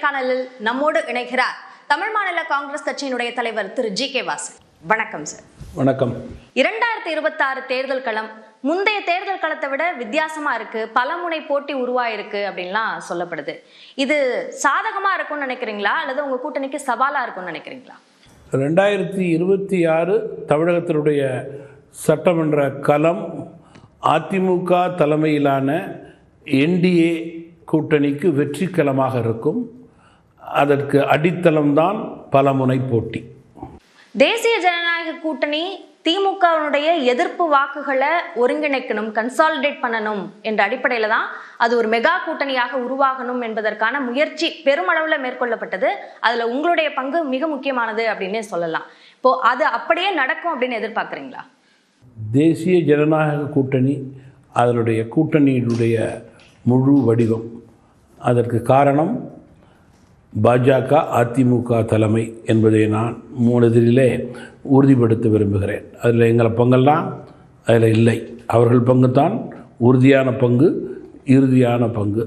நேர்காணலில் நம்மோடு இணைகிறார் தமிழ் மாநில காங்கிரஸ் கட்சியினுடைய தலைவர் திரு ஜி.கே. வாசன். வணக்கம் சார். வணக்கம். 2026 தேர்தல் களம் முந்தைய தேர்தல் களத்தை விட வித்தியாசமா இருக்கு, பலமுனை போட்டி உருவாயிருக்கு அப்படின்லாம் சொல்லப்படுது. இது சாதகமா இருக்கும்னு நினைக்கிறீங்களா அல்லது உங்க கூட்டணிக்கு சவாலா இருக்கும்னு நினைக்கிறீங்களா? 2026 தமிழகத்தினுடைய சட்டமன்ற களம் அதிமுக தலைமையிலான என்டிஏ கூட்டணிக்கு வெற்றி களமாக இருக்கும். அதற்கு அடித்தளம்தான் பலமுனை போட்டி. தேசிய ஜனநாயக கூட்டணி திமுகவினுடைய எதிர்ப்பு வாக்குகளை ஒருங்கிணைக்கணும், கன்சாலிடேட் பண்ணணும் என்ற அடிப்படையில தான் அது ஒரு மெகா கூட்டணியாக உருவாகணும் என்பதற்கான முயற்சி பெருமளவுல மேற்கொள்ளப்பட்டது. அதுல உங்களுடைய பங்கு மிக முக்கியமானது அப்படின்னே சொல்லலாம். இப்போ அது அப்படியே நடக்கும் அப்படின்னு எதிர்பார்க்குறீங்களா? தேசிய ஜனநாயக கூட்டணி அதனுடைய கூட்டணியினுடைய முழு வடிவம். அதற்கு காரணம் பாஜக அதிமுக தலைமை என்பதை நான் மூலதிலே உறுதிப்படுத்த விரும்புகிறேன். அதில் எங்களை பங்கெல்லாம் அதில் இல்லை. அவர்கள் பங்கு தான் உறுதியான பங்கு, இறுதியான பங்கு.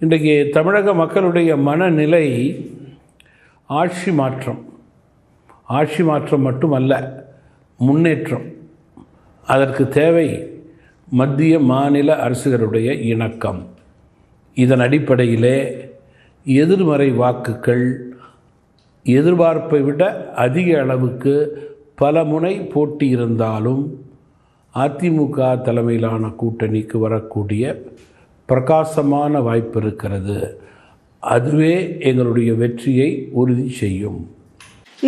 இன்றைக்கு தமிழக மக்களுடைய மனநிலை ஆட்சி மாற்றம் மட்டுமல்ல, முன்னேற்றம். அதற்கு தேவை மத்திய மாநில அரசுகளுடைய இணக்கம். இதன் அடிப்படையிலே எதிர்மறை வாக்குகள் எதிர்பார்ப்பை விட அதிக அளவுக்கு பல முனை போட்டி இருந்தாலும் அதிமுக தலைமையிலான கூட்டணிக்கு வரக்கூடிய பிரகாசமான வாய்ப்பு இருக்கிறது. அதுவே எங்களுடைய வெற்றியை உறுதி செய்யும்.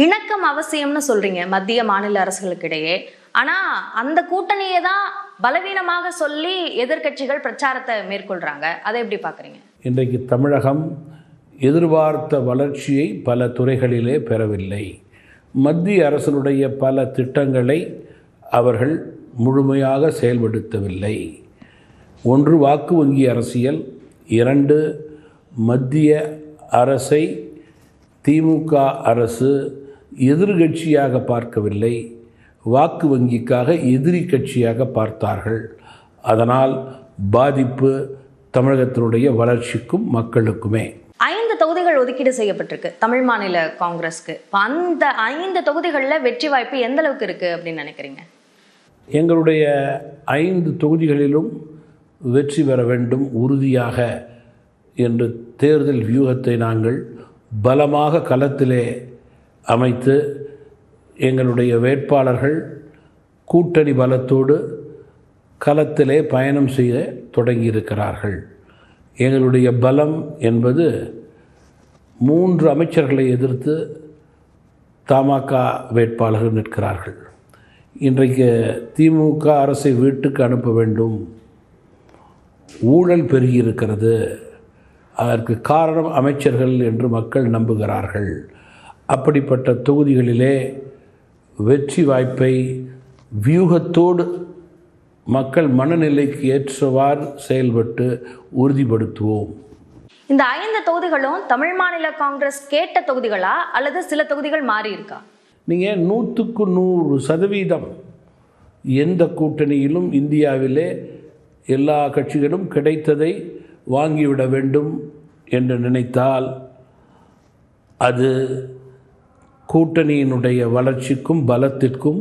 இணக்கம் அவசியம்னு சொல்றீங்க மத்திய மாநில அரசுகளுக்கு இடையே. ஆனா அந்த கூட்டணியை தான் பலவீனமாக சொல்லி எதிர்க்கட்சிகள் பிரச்சாரத்தை மேற்கொள்றாங்க. அதை எப்படி பாக்குறீங்க? இன்றைக்கு தமிழகம் எதிர்பார்த்த வளர்ச்சியை பல துறைகளிலே பெறவில்லை. மத்திய அரசினுடைய பல திட்டங்களை அவர்கள் முழுமையாக செயல்படுத்தவில்லை. ஒன்று, வாக்கு வங்கி அரசியல். 2, மத்திய அரசை திமுக அரசு எதிர்கட்சியாக பார்க்கவில்லை, வாக்கு வங்கிக்காக எதிரி கட்சியாக பார்த்தார்கள். அதனால் பாதிப்பு தமிழகத்தினுடைய வளர்ச்சிக்கும் மக்களுக்குமே. 5 தொகுதிகள் ஒதுக்கீடு செய்யப்பட்டிருக்கு தமிழ் மாநில காங்கிரஸ்க்கு. அந்த 5 தொகுதிகளில் வெற்றி வாய்ப்பு எந்த அளவுக்கு இருக்கு அப்படின்னு நினைக்கிறீங்க? எங்களுடைய 5 தொகுதிகளிலும் வெற்றி பெற வேண்டும் உறுதியாக என்று தேர்தல் வியூகத்தை நாங்கள் பலமாக களத்திலே அமைத்து எங்களுடைய வேட்பாளர்கள் கூட்டணி பலத்தோடு களத்திலே பயணம் செய்ய தொடங்கியிருக்கிறார்கள். எங்களுடைய பலம் என்பது 3 அமைச்சர்களை எதிர்த்து தமாக வேட்பாளர்கள் நிற்கிறார்கள். இன்றைக்கு திமுக அரசை வீட்டுக்கு அனுப்ப வேண்டும், ஊழல் பெருகியிருக்கிறது, அதற்கு காரணம் அமைச்சர்கள் என்று மக்கள் நம்புகிறார்கள். அப்படிப்பட்ட தொகுதிகளிலே வெற்றி வாய்ப்பை வியூகத்தோடு மக்கள் மனநிலைக்கு ஏற்றவாறு செயல்பட்டு உறுதிப்படுத்துவோம். இந்த 5 தொகுதிகளும் தமிழ் மாநில காங்கிரஸ் கேட்ட தொகுதிகளா அல்லது சில தொகுதிகள் மாறி இருக்கா? நீங்கள் 100க்கு 100% எந்த கூட்டணியிலும் இந்தியாவிலே எல்லா கட்சிகளும் கிடைத்ததை வாங்கிவிட வேண்டும் என்று நினைத்தால் அது கூட்டணியினுடைய வளர்ச்சிக்கும் பலத்திற்கும்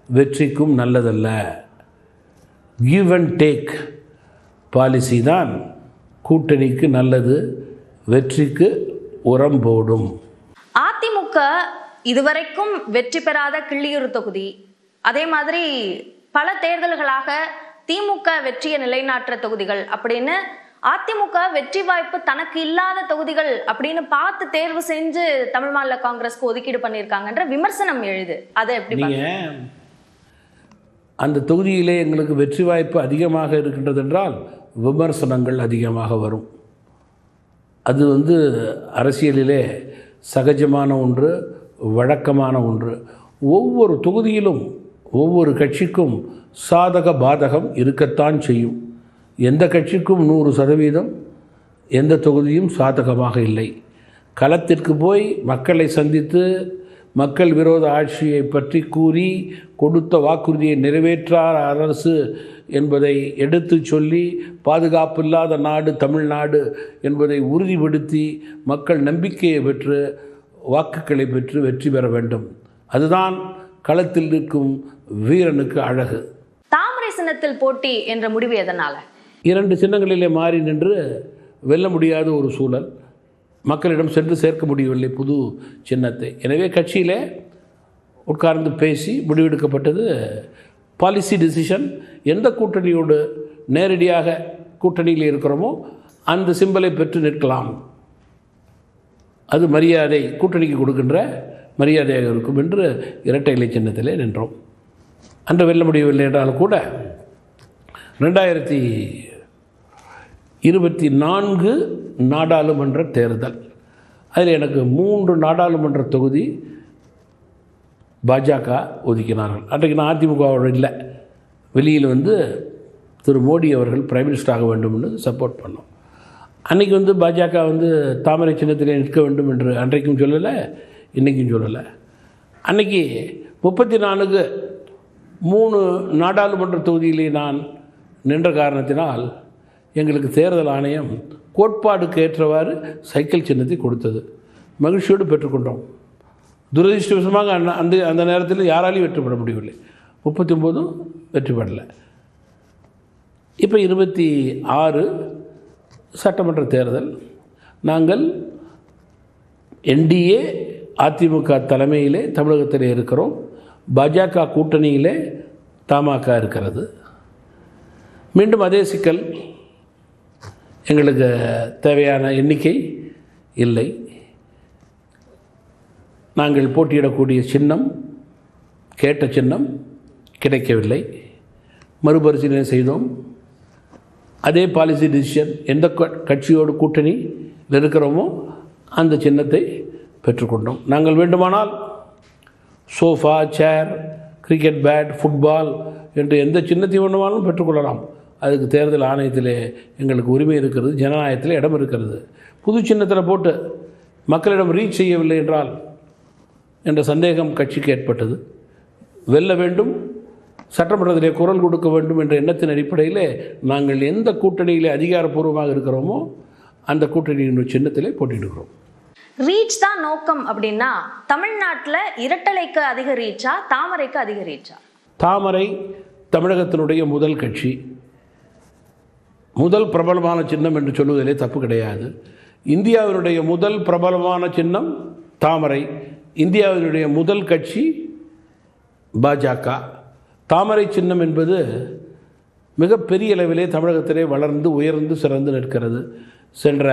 வெற்றிக்கும் நல்லதல்ல. கிவ் அண்ட் டேக் பாலிசி தான் கூட்டணிக்கு நல்லது, வெற்றிக்கு உரம் போடும். அதிமுக இதுவரைக்கும் வெற்றி பெறாத கிள்ளியூர் தொகுதி, அதே மாதிரி பல தேர்தல்களாக திமுக வெற்றியை நிலைநாட்டுற தொகுதிகள் அப்படின்னு அதிமுக வெற்றி வாய்ப்பு தனக்கு இல்லாத தொகுதிகள் அப்படின்னு பார்த்து தேர்வு செஞ்சு தமிழ் மாநில காங்கிரஸ்க்கு ஒதுக்கீடு பண்ணியிருக்காங்கன்ற விமர்சனம் எழுது. அதை எப்படி அந்த தொகுதியிலே எங்களுக்கு வெற்றி வாய்ப்பு அதிகமாக இருக்கின்றது என்றால் விமர்சனங்கள் அதிகமாக வரும். அது அரசியலிலே சகஜமான ஒன்று, வழக்கமான ஒன்று. ஒவ்வொரு தொகுதியிலும் ஒவ்வொரு கட்சிக்கும் சாதக பாதகம் இருக்கத்தான் செய்யும். எந்த கட்சிக்கும் 100% எந்த தொகுதியும் சாதகமாக இல்லை. களத்திற்கு போய் மக்களை சந்தித்து மக்கள் விரோத ஆட்சியை பற்றி கூறி கொடுத்த வாக்குறுதியை நிறைவேற்றார் அரசு என்பதை எடுத்து சொல்லி பாதுகாப்பில்லாத நாடு தமிழ்நாடு என்பதை உறுதிப்படுத்தி மக்கள் நம்பிக்கையை பெற்று வாக்குகளை பெற்று வெற்றி பெற வேண்டும். அதுதான் களத்தில் நிற்கும் வீரனுக்கு அழகு. தாமரை சின்னத்தில் போட்டி என்ற முடிவு எதனால? 2 சின்னங்களிலே மாறி நின்று வெல்ல முடியாத ஒரு சூழல், மக்களிடம் சென்று சேர்க்க முடியவில்லை புது சின்னத்தை. எனவே கட்சியிலே உட்கார்ந்து பேசி முடிவெடுக்கப்பட்டது, பாலிசி டிசிஷன், எந்த கூட்டணியோடு நேரடியாக கூட்டணியில் இருக்கிறோமோ அந்த சிம்பலை பெற்று நிற்கலாம், அது மரியாதை, கூட்டணிக்கு கொடுக்கின்ற மரியாதையாக இருக்கும் என்று இரட்டை இலை சின்னத்திலே நின்றோம். அன்று வெல்ல முடியவில்லை என்றாலும் கூட 2024 நாடாளுமன்ற தேர்தல், அதில் எனக்கு 3 நாடாளுமன்ற தொகுதி பாஜக ஒதுக்கினார்கள். அன்றைக்கு நான் அதிமுகவோடு இல்லை, வெளியில் திரு மோடி அவர்கள் பிரைம் மினிஸ்டர் ஆக வேண்டும்னு சப்போர்ட் பண்ணோம். அன்றைக்கி பாஜக தாமரை சின்னத்திலே நிற்க வேண்டும் என்று அன்றைக்கும் சொல்லலை, இன்றைக்கும் சொல்லலை. அன்றைக்கி 34 3 நாடாளுமன்ற தொகுதியிலே நான் நின்ற காரணத்தினால் எங்களுக்கு தேர்தல் ஆணையம் கோட்பாடுக்கு ஏற்றவாறு சைக்கிள் சின்னத்தை கொடுத்தது. மகிழ்ச்சியோடு பெற்றுக்கொண்டோம். துரதிருஷ்டவசமாக அந்த நேரத்தில் யாராலையும் வெற்றி பெற முடியவில்லை. 39 வெற்றி பெறலை. இப்போ 26 சட்டமன்ற தேர்தல், நாங்கள் என்டிஏ அதிமுக தலைமையிலே தமிழகத்திலே இருக்கிறோம். பாஜக கூட்டணியிலே தமாக இருக்கிறது. மீண்டும் அதே சிக்கல், எங்களுக்கு தேவையான எண்ணிக்கை இல்லை. நாங்கள் போட்டியிடக்கூடிய சின்னம், கேட்ட சின்னம் கிடைக்கவில்லை. மறுபரிசீலனை செய்தோம். அதே பாலிசி டிசிஷன், எந்த கட்சியோடு கூட்டணியில் இருக்கிறோமோ அந்த சின்னத்தை பெற்றுக்கொண்டோம். நாங்கள் வேண்டுமானால் சோஃபா, சேர், கிரிக்கெட் பேட், ஃபுட்பால் என்று எந்த சின்னத்தை வேண்டுமானாலும் பெற்றுக்கொள்ளலாம். அதுக்கு தேர்தல் ஆணையத்திலே எங்களுக்கு உரிமை இருக்கிறது, ஜனநாயகத்தில் இடம் இருக்கிறது. புது சின்னத்தில் போட்டு மக்களிடம் ரீச் செய்யவில்லை என்றால் என்ற சந்தேகம் கட்சிக்கு ஏற்பட்டது. வெல்ல வேண்டும், சட்டமன்றத்திலே குரல் கொடுக்க வேண்டும் என்ற எண்ணத்தின் அடிப்படையில் நாங்கள் எந்த கூட்டணியிலே அதிகாரப்பூர்வமாக இருக்கிறோமோ அந்த கூட்டணியின் சின்னத்திலே போட்டியிடுகிறோம். ரீச் தான் நோக்கம் அப்படின்னா தமிழ்நாட்டில் இரட்டலைக்கு அதிக ரீச்சா, தாமரைக்கு அதிக ரீச்சா? தாமரை தமிழகத்தினுடைய முதல் கட்சி, முதல் பிரபலமான சின்னம் என்று சொல்வதிலே தப்பு கிடையாது. இந்தியாவினுடைய முதல் பிரபலமான சின்னம் தாமரை. இந்தியாவினுடைய முதல் கட்சி பாஜக. தாமரை சின்னம் என்பது மிகப்பெரிய அளவிலே தமிழகத்திலே வளர்ந்து உயர்ந்து சிறந்து நிற்கிறது. சென்ற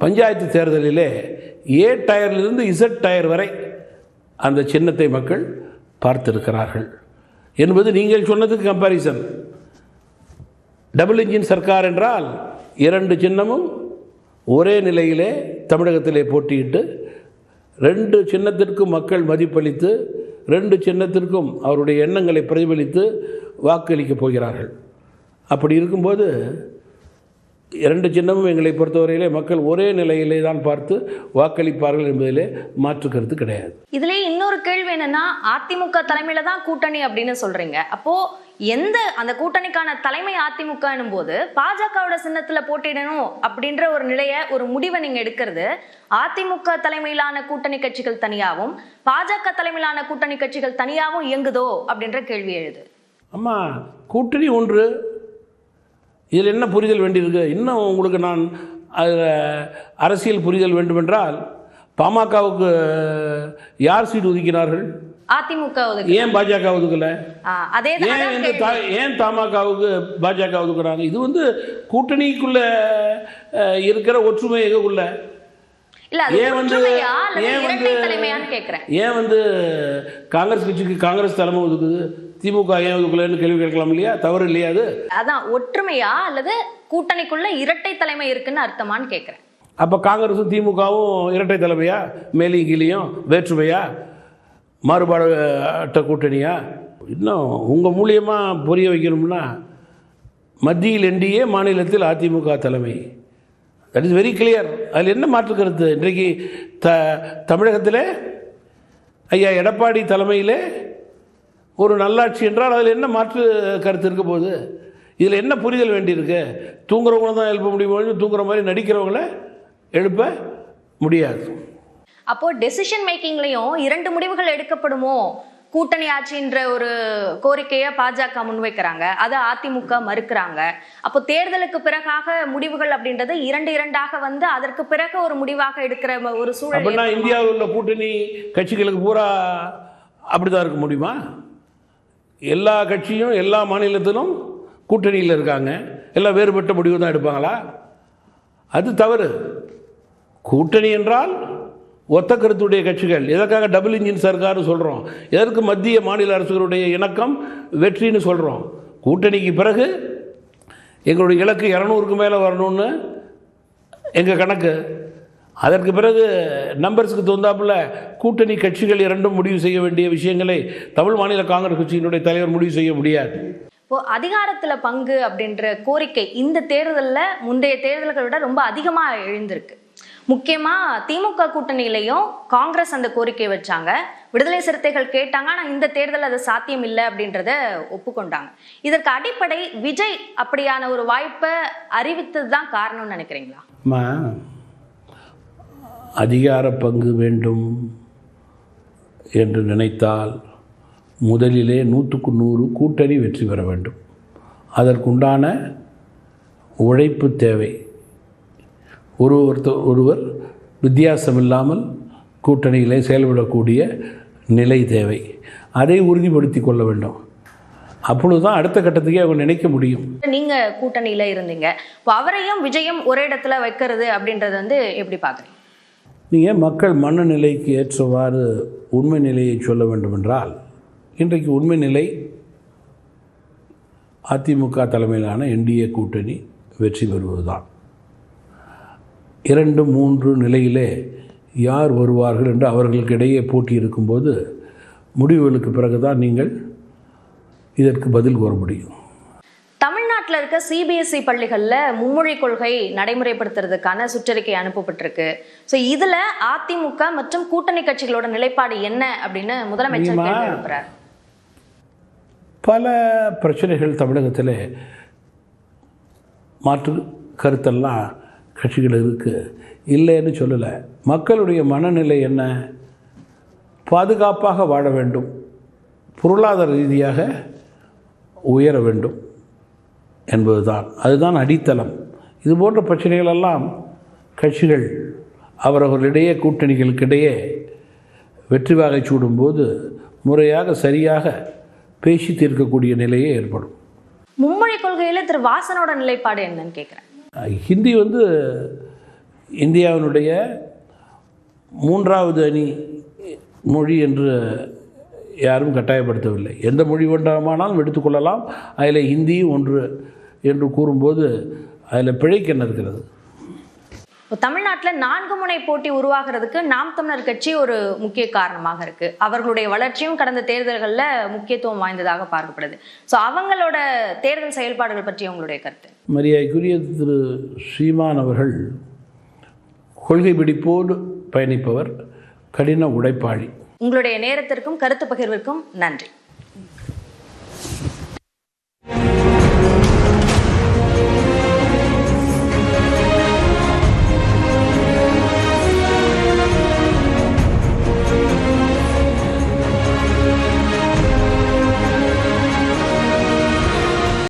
பஞ்சாயத்து தேர்தலிலே ஏ டயரிலிருந்து இசட் டயர் வரை அந்த சின்னத்தை மக்கள் பார்த்திருக்கிறார்கள் என்பது நீங்கள் சொன்னதுக்கு கம்பாரிசன். டபுள் இன்ஜின் சர்க்கார் என்றால் 2 சின்னமும் ஒரே நிலையிலே தமிழகத்திலே போட்டியிட்டு 2 சின்னத்திற்கும் மக்கள் மதிப்பளித்து 2 சின்னத்திற்கும் அவருடைய எண்ணங்களை பிரதிபலித்து வாக்களிக்கப் போகிறார்கள். அப்படி இருக்கும்போது 2 சின்னமும் எங்களை பொறுத்தவரையிலே மக்கள் ஒரே நிலையிலே தான் பார்த்து வாக்களிப்பார்கள் என்பதிலே மாற்று கருத்து கிடையாது. இதுல இன்னொரு கேள்வி என்னன்னா, அதிமுக தலைமையில தான் கூட்டணி அப்படின்னு சொல்றீங்க. அப்போ அந்த கூட்டணிக்கான தலைமை அதிமுக எனும் போது பாஜகவோட சின்னத்துல போட்டியிடணும் அப்படின்ற ஒரு நிலைய, ஒரு முடிவை நீங்க எடுக்கிறது அதிமுக தலைமையிலான கூட்டணி கட்சிகள் தனியாகவும் பாஜக தலைமையிலான கூட்டணி கட்சிகள் தனியாகவும் இயங்குதோ அப்படின்ற கேள்வி எழுது. அம்மா, கூட்டணி ஒன்று, இதில் என்ன புரிதல் வேண்டியிருக்கு? இன்னும் உங்களுக்கு நான் அதில் அரசியல் புரிதல் வேண்டுமென்றால் பாமகவுக்கு யார் சீட் ஒதுக்கினார்கள்? அதிமுக. ஏன் பாஜக ஒதுக்கல? ஏன் தமாகவுக்கு பாஜக ஒதுக்குறாங்க? இது கூட்டணிக்குள்ள இருக்கிற ஒற்றுமை எங்குள்ள ஏன் காங்கிரஸ் கட்சிக்கு காங்கிரஸ் தலைமை ஒதுக்குது, திமுக ஏன் ஒதுக்கலன்னு கேள்வி கேட்கலாம் இல்லையா? தவறு இல்லையா? அதான் ஒற்றுமையா அல்லது கூட்டணிக்குள்ள இரட்டை தலைமை இருக்குன்னு அர்த்தமான்னு கேட்கிறேன். அப்ப காங்கிரஸும் திமுகவும் இரட்டை தலைமையா? மேலையும் கீழையும் வேற்றுமையா? மாறுபாடு அட்ட கூட்டணியா? இன்னும் உங்கள் மூலியமாக புரிய வைக்கணும்னா, மத்தியில் என்டிஏ, மாநிலத்தில் அதிமுக தலைமை. That is very clear. அதில் என்ன மாற்று கருத்து? இன்றைக்கு தமிழகத்தில் ஐயா எடப்பாடி தலைமையில் ஒரு நல்லாட்சி என்றால் அதில் என்ன மாற்று கருத்து இருக்க போகுது? இதில் என்ன புரிதல் வேண்டியிருக்கு? தூங்குறவங்கள தான் எழுப்ப முடியும், தூங்குற மாதிரி நடிக்கிறவங்கள எழுப்ப முடியாது. அப்போ டெசிஷன் மேக்கிங்லையும் 2 முடிவுகள் எடுக்கப்படுமோ? கூட்டணி ஆட்சின்ற ஒரு கோரிக்கையை பாஜக முன்வைக்கிறாங்க, அதை அதிமுக மறுக்கிறாங்க. அப்போ தேர்தலுக்கு பிறகாக முடிவுகள் அப்படின்றது 2 வந்து அதற்கு பிறகு ஒரு முடிவாக எடுக்கிற ஒரு சூழல். அப்படின்னா இந்தியாவில் உள்ள கூட்டணி கட்சிகளுக்கு பூரா அப்படிதான் இருக்க முடியுமா? எல்லா கட்சியும் எல்லா மாநிலத்திலும் கூட்டணியில் இருக்காங்க, எல்லாம் வேறுபட்ட முடிவு தான் எடுப்பாங்களா? அது தவறு. கூட்டணி என்றால் ஒத்த கருத்துடைய கட்சிகள். எதற்காக டபுள் இன்ஜின் சர்க்கார்னு சொல்கிறோம்? எதற்கு மத்திய மாநில அரசுகளுடைய இணக்கம் வெற்றின்னு சொல்கிறோம்? கூட்டணிக்கு பிறகு எங்களுடைய இலக்கு 200க்கு மேலே வரணும்னு எங்கள் கணக்கு. அதற்கு பிறகு நம்பர்ஸுக்கு தகுந்தாப்புல கூட்டணி கட்சிகள் 2 முடிவு செய்ய வேண்டிய விஷயங்களை தமிழ் மாநில காங்கிரஸ் கட்சியினுடைய தலைவர் முடிவு செய்ய முடியாது. இப்போ அதிகாரத்துல பங்கு அப்படின்ற கோரிக்கை இந்த தேர்தலில் முந்தைய தேர்தல்களை விட ரொம்ப அதிகமாக எழுந்திருக்கு. முக்கியமா திமுக கூட்டணியிலையும் காங்கிரஸ் அந்த கோரிக்கை வச்சாங்க, விடுதலை சிறுத்தைகள் கேட்டாங்க, ஆனால் இந்த தேர்தல் அது சாத்தியம் இல்லை அப்படின்றத ஒப்புக்கொண்டாங்க. இதற்கு அடிப்படை விஜய் அப்படியான ஒரு வாய்ப்பை அறிவித்தது தான் காரணம்னு நினைக்கிறீங்களா? அதிகார பங்கு வேண்டும் என்று நினைத்தால் முதலிலே 100க்கு 100 கூட்டணி வெற்றி பெற வேண்டும். அதற்குண்டான உழைப்பு தேவை. ஒருவர் வித்தியாசம் இல்லாமல் கூட்டணியிலே செயல்படக்கூடிய நிலை தேவை. அதை உறுதிப்படுத்தி கொள்ள வேண்டும். அப்பொழுதுதான் அடுத்த கட்டத்துக்கே அவங்க நினைக்க முடியும். நீங்க கூட்டணியில இருந்தீங்க, இப்போ அவரையும் விஜயம் ஒரே இடத்துல வைக்கிறது அப்படின்றது வந்து எப்படி பார்க்குறீங்க? நீங்கள் மக்கள் மனநிலைக்கு ஏற்றவாறு உண்மை நிலையை சொல்ல வேண்டும் என்றால், இன்றைக்கு உண்மை நிலை அதிமுக தலைமையிலான என்டிஏ கூட்டணி வெற்றி பெறுவதுதான். 2, 3 நிலையிலே யார் வருவார்கள் என்று அவர்களுக்கு இடையே போட்டி இருக்கும்போது முடிவுகளுக்கு பிறகுதான் நீங்கள் இதற்கு பதில் கூற முடியும். தமிழ்நாட்டில் இருக்க சிபிஎஸ்இ பள்ளிகளில் மும்மொழி கொள்கை நடைமுறைப்படுத்துறதுக்கான சுற்றறிக்கை அனுப்பப்பட்டிருக்கு. ஸோ இதில் அதிமுக மற்றும் கூட்டணி கட்சிகளோட நிலைப்பாடு என்ன அப்படின்னு முதலமைச்சர் கேள்வி எழுப்புறார். பல பிரச்சனைகள் தமிழகத்தில் மாற்று கருத்தெல்லாம் கட்சிகள் இருக்குது, இல்லைன்னு சொல்லலை. மக்களுடைய மனநிலை என்ன? பாதுகாப்பாக வாழ வேண்டும், பொருளாதார ரீதியாக உயர வேண்டும் என்பதுதான். அதுதான் அடித்தளம். இது போன்ற பிரச்சனைகளெல்லாம் கட்சிகள் அவரவர்களிடையே கூட்டணிகளுக்கிடையே வெற்றி வாகை சூடும்போது முறையாக சரியாக பேசி தீர்க்கக்கூடிய நிலையே ஏற்படும். மும்மொழி கொள்கையில் திரு வாசனோட நிலைப்பாடு என்னன்னு கேட்குறேன். ஹிந்தி இந்தியாவினுடைய 3வது அணி மொழி என்று யாரும் கட்டாயப்படுத்தவில்லை. எந்த மொழி வேண்டாமானாலும் எடுத்துக்கொள்ளலாம். அதில் ஹிந்தி ஒன்று என்று கூறும்போது அதில் பிழைக்கு என்ன இருக்கிறது? தமிழ்நாட்டில் 4 முனை போட்டி உருவாகிறதுக்கு நாம் தமிழர் கட்சி ஒரு முக்கிய காரணமாக இருக்கு. அவர்களுடைய வளர்ச்சியும் கடந்த தேர்தல்களில் முக்கியத்துவம் வாய்ந்ததாக பார்க்கப்படுது. ஸோ அவங்களோட தேர்தல் செயல்பாடுகள் பற்றி உங்களுடைய கருத்து? மரியாதைக்குரிய திரு ஸ்ரீமான் அவர்கள் கொள்கை பிடிப்போடு பயணிப்பவர், கடின உழைப்பாளி. உங்களுடைய நேரத்திற்கும் கருத்து பகிர்விற்கும் நன்றி.